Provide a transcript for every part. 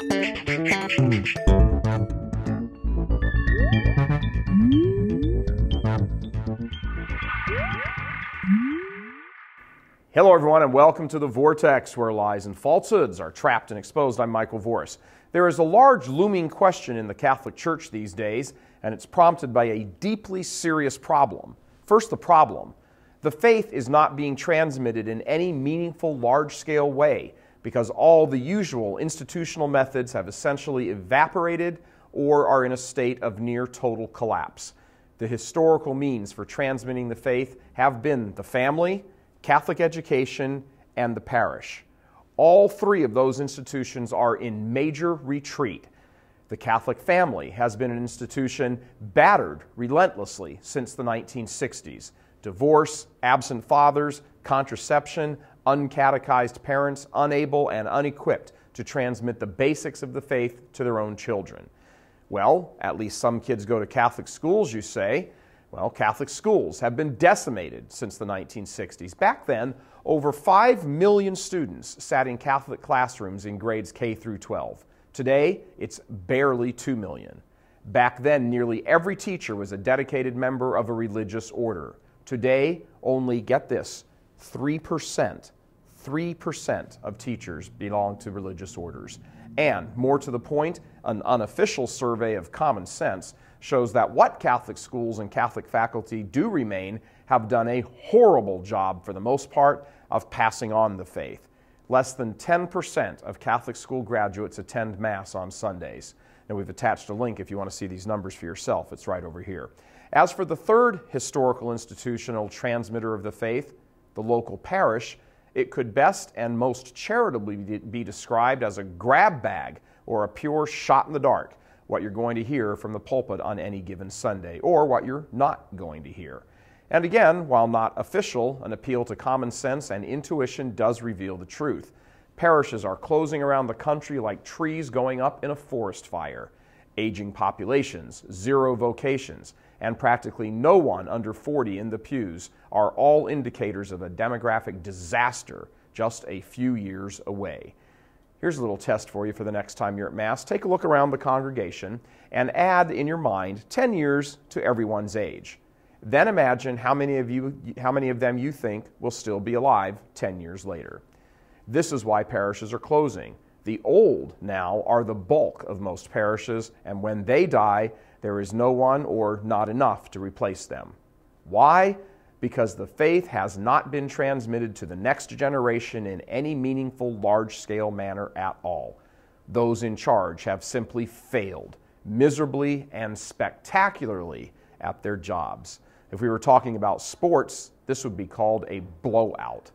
Hello everyone and welcome to The Vortex, where lies and falsehoods are trapped and exposed. I'm Michael Voris. There is a large looming question in the Catholic Church these days, and it's prompted by a deeply serious problem. First, the problem. The faith is not being transmitted in any meaningful, large-scale way because all the usual institutional methods have essentially evaporated or are in a state of near total collapse. The historical means for transmitting the faith have been the family, Catholic education, and the parish. All three of those institutions are in major retreat. The Catholic family has been an institution battered relentlessly since the 1960s. Divorce, absent fathers, contraception, uncatechized parents unable and unequipped to transmit the basics of the faith to their own children. Well, at least some kids go to Catholic schools, you say. Well, Catholic schools have been decimated since the 1960s. Back then, over 5 million students sat in Catholic classrooms in grades K through 12. Today, it's barely 2 million. Back then, nearly every teacher was a dedicated member of a religious order. Today, only, get this, 3% of teachers belong to religious orders. And, more to the point, an unofficial survey of common sense shows that what Catholic schools and Catholic faculty do remain have done a horrible job, for the most part, of passing on the faith. Less than 10% of Catholic school graduates attend Mass on Sundays. Now, we've attached a link if you want to see these numbers for yourself. It's right over here. As for the third historical institutional transmitter of the faith, the local parish, it could best and most charitably be described as a grab bag or a pure shot in the dark, what you're going to hear from the pulpit on any given Sunday, or what you're not going to hear. And again, while not official, an appeal to common sense and intuition does reveal the truth. Parishes are closing around the country like trees going up in a forest fire. Aging populations, zero vocations, and practically no one under 40 in the pews are all indicators of a demographic disaster just a few years away. Here's a little test for you for the next time you're at Mass. Take a look around the congregation and add in your mind 10 years to everyone's age. Then imagine how many of them you think will still be alive 10 years later. This is why parishes are closing. The old now are the bulk of most parishes, and when they die, there is no one or not enough to replace them. Why? Because the faith has not been transmitted to the next generation in any meaningful, large-scale manner at all. Those in charge have simply failed, miserably and spectacularly, at their jobs. If we were talking about sports, this would be called a blowout.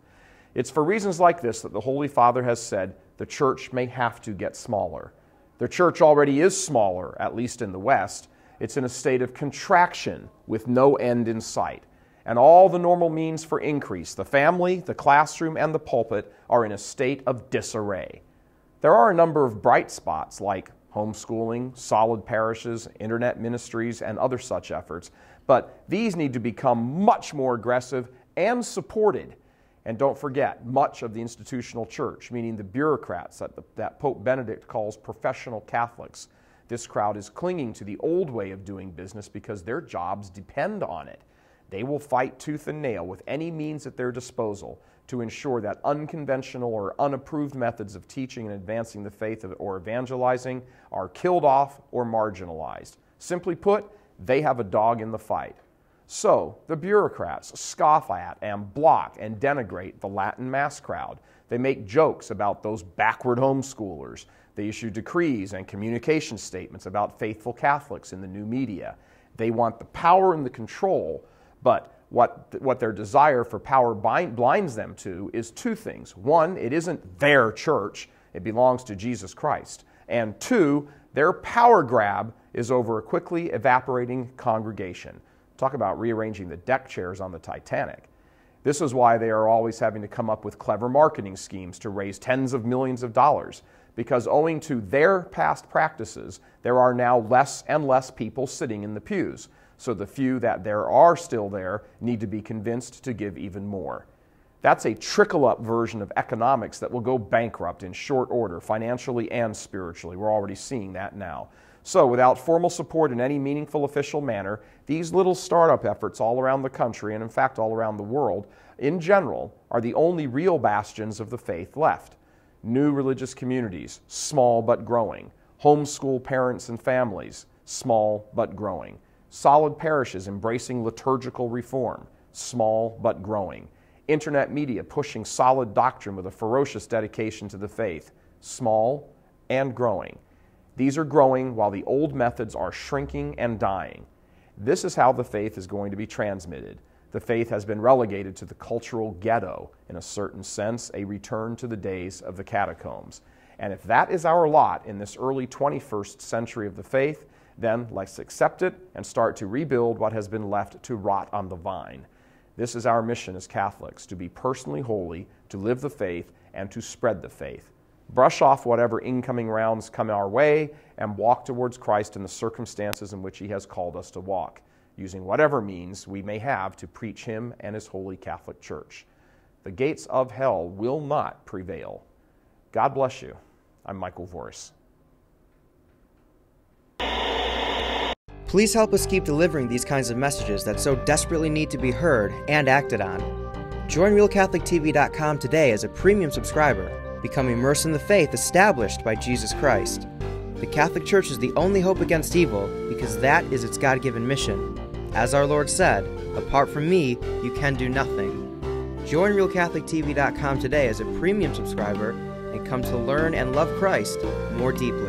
It's for reasons like this that the Holy Father has said the church may have to get smaller. The church already is smaller, at least in the West. It's in a state of contraction with no end in sight. And all the normal means for increase, the family, the classroom, and the pulpit, are in a state of disarray. There are a number of bright spots like homeschooling, solid parishes, internet ministries, and other such efforts, but these need to become much more aggressive and supported. And don't forget, much of the institutional church, meaning the bureaucrats that Pope Benedict calls professional Catholics. This crowd is clinging to the old way of doing business because their jobs depend on it. They will fight tooth and nail with any means at their disposal to ensure that unconventional or unapproved methods of teaching and advancing the faith or evangelizing are killed off or marginalized. Simply put, they have a dog in the fight. So, the bureaucrats scoff at and block and denigrate the Latin Mass crowd. They make jokes about those backward homeschoolers. They issue decrees and communication statements about faithful Catholics in the new media. They want the power and the control, but what their desire for power blinds them to is two things. One, it isn't their church, it belongs to Jesus Christ. And two, their power grab is over a quickly evaporating congregation. Talk about rearranging the deck chairs on the Titanic. This is why they are always having to come up with clever marketing schemes to raise tens of millions of dollars, because owing to their past practices, there are now less and less people sitting in the pews. So the few that there are still there need to be convinced to give even more. That's a trickle-up version of economics that will go bankrupt in short order, financially and spiritually. We're already seeing that now. So, without formal support in any meaningful official manner, these little startup efforts all around the country, and in fact all around the world, in general, are the only real bastions of the faith left. New religious communities, small but growing. Homeschool parents and families, small but growing. Solid parishes embracing liturgical reform, small but growing. Internet media pushing solid doctrine with a ferocious dedication to the faith, small and growing. These are growing while the old methods are shrinking and dying. This is how the faith is going to be transmitted. The faith has been relegated to the cultural ghetto, in a certain sense, a return to the days of the catacombs. And if that is our lot in this early 21st century of the faith, then let's accept it and start to rebuild what has been left to rot on the vine. This is our mission as Catholics, to be personally holy, to live the faith, and to spread the faith. Brush off whatever incoming rounds come our way and walk towards Christ in the circumstances in which He has called us to walk, using whatever means we may have to preach Him and His holy Catholic Church. The gates of hell will not prevail. God bless you. I'm Michael Voris. Please help us keep delivering these kinds of messages that so desperately need to be heard and acted on. Join RealCatholicTV.com today as a premium subscriber. Become immersed in the faith established by Jesus Christ. The Catholic Church is the only hope against evil because that is its God-given mission. As our Lord said, apart from me, you can do nothing. Join RealCatholicTV.com today as a premium subscriber and come to learn and love Christ more deeply.